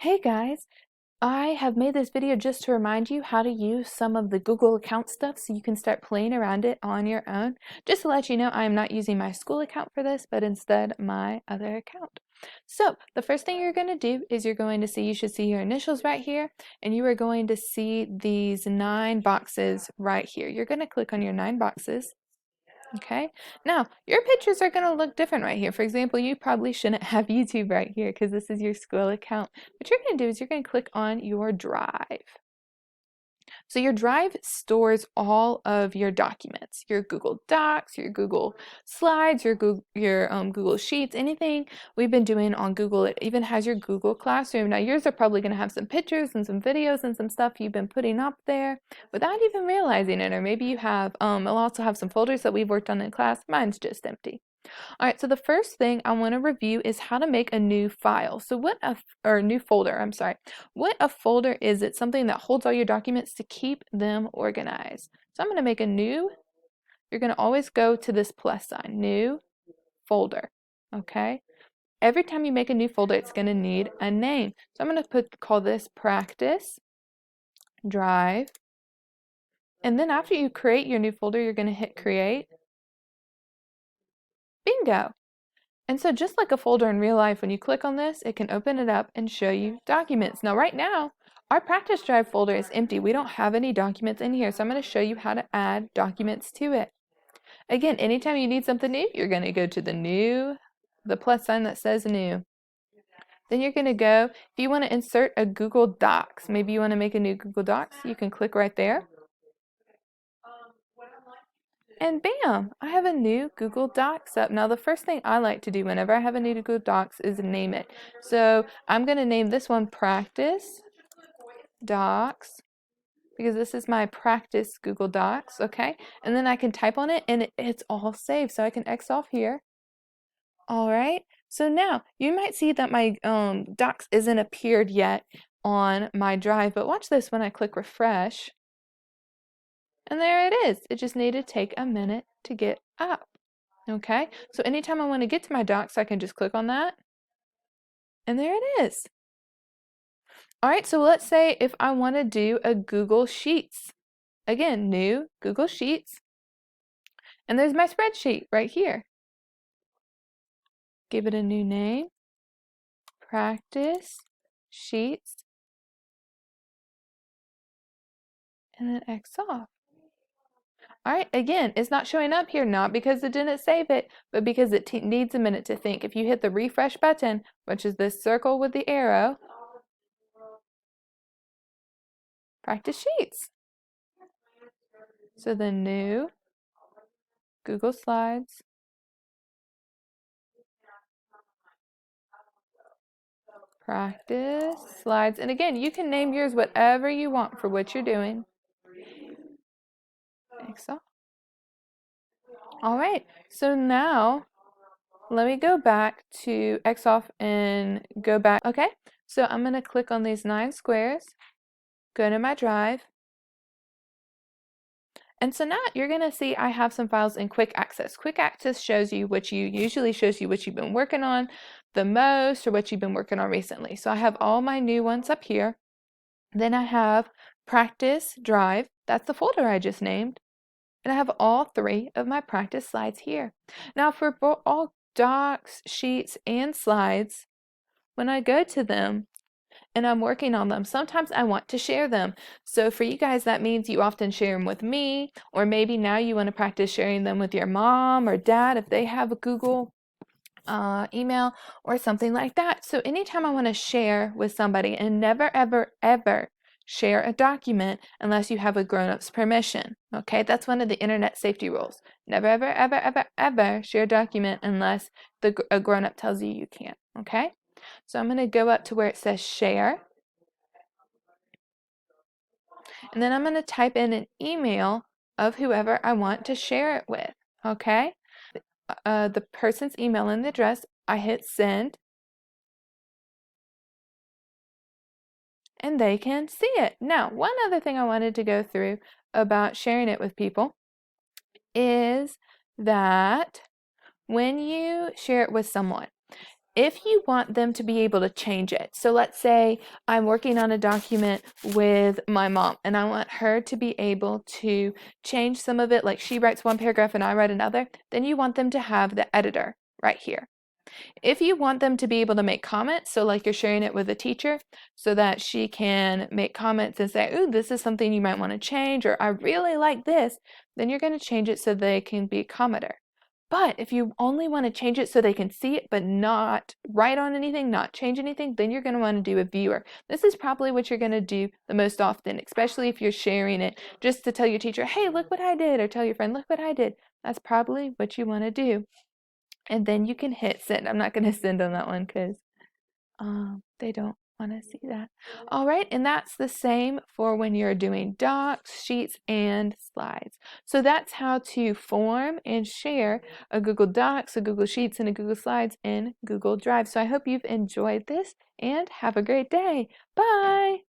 Hey guys, I have made this video just to remind you how to use some of the Google account stuff so you can start playing around it on your own. Just to let you know, I am not using my school account for this, but instead my other account. So the first thing you're going to do is you should see your initials right here, and you are going to see these 9 boxes right here. You're going to click on your 9 boxes. Okay, now your pictures are going to look different right here. For example, you probably shouldn't have YouTube right here because this is your school account. What you're going to do is you're going to click on your Drive. So your Drive stores all of your documents, your Google Docs, your Google Slides, your Google Sheets, anything we've been doing on Google. It even has your Google Classroom. Now yours are probably going to have some pictures and some videos and some stuff you've been putting up there without even realizing it. Or maybe you have, it'll also have some folders that we've worked on in class. Mine's just empty. All right, so the first thing I want to review is how to make a new file. So new folder, I'm sorry. What a folder is, it's something that holds all your documents to keep them organized. So I'm going to make a new, you're going to always go to this plus sign, new folder, okay? Every time you make a new folder, it's going to need a name. So I'm going to call this Practice Drive. And then after you create your new folder, you're going to hit Create. Bingo. And so just like a folder in real life, when you click on this, it can open it up and show you documents. Now right now, our Practice Drive folder is empty. We don't have any documents in here, so I'm going to show you how to add documents to it. Again, anytime you need something new, you're going to go to the plus sign that says new. Then you're going to go, if you want to insert a Google Docs, maybe you want to make a new Google Docs, you can click right there. And bam, I have a new Google Docs up. Now the first thing I like to do whenever I have a new Google Docs is name it. So I'm going to name this one Practice Docs because this is my practice Google Docs, okay? And then I can type on it and it's all saved. So I can X off here. All right, so now you might see that my docs isn't appeared yet on my drive, but watch this when I click refresh. And there it is. It just needed to take a minute to get up. Okay, so anytime I want to get to my docs, I can just click on that. And there it is. All right, so let's say if I want to do a Google Sheets. Again, new Google Sheets. And there's my spreadsheet right here. Give it a new name. Practice Sheets. And then X off. All right, again, it's not showing up here, not because it didn't save it, but because it needs a minute to think. If you hit the refresh button, which is this circle with the arrow, Practice Sheets. So the new Google Slides, Practice Slides, and again, you can name yours whatever you want for what you're doing. Excel. All right, so now let me go back to X off and go back. Okay, so I'm going to click on these 9 squares, go to my drive, and so now you're going to see I have some files in Quick Access. Quick Access usually shows you what you've been working on the most or what you've been working on recently. So I have all my new ones up here. Then I have Practice Drive. That's the folder I just named. And I have all 3 of my practice slides here. Now for all docs, sheets, and slides, when I go to them, and I'm working on them, sometimes I want to share them. So for you guys, that means you often share them with me, or maybe now you want to practice sharing them with your mom or dad if they have a Google email or something like that. So anytime I want to share with somebody, and never, ever, ever share a document unless you have a grown-up's permission. Okay, that's one of the internet safety rules. Never, ever, ever, ever, ever share a document unless a grown-up tells you you can't. Okay. So I'm going to go up to where it says share. And then I'm going to type in an email of whoever I want to share it with. Okay? The person's email and the address, I hit send. And they can see it. Now, one other thing I wanted to go through about sharing it with people is that when you share it with someone, if you want them to be able to change it, so let's say I'm working on a document with my mom and I want her to be able to change some of it, like she writes one paragraph and I write another, then you want them to have the editor right here. If you want them to be able to make comments, so like you're sharing it with a teacher, so that she can make comments and say, ooh, this is something you might want to change, or I really like this, then you're going to change it so they can be a commenter. But if you only want to change it so they can see it but not write on anything, not change anything, then you're going to want to do a viewer. This is probably what you're going to do the most often, especially if you're sharing it just to tell your teacher, hey, look what I did, or tell your friend, look what I did. That's probably what you want to do. And then you can hit send. I'm not going to send on that one because they don't want to see that. All right, and that's the same for when you're doing docs, sheets, and slides. So that's how to form and share a Google Docs, a Google Sheets, and a Google Slides in Google Drive. So I hope you've enjoyed this and have a great day. Bye!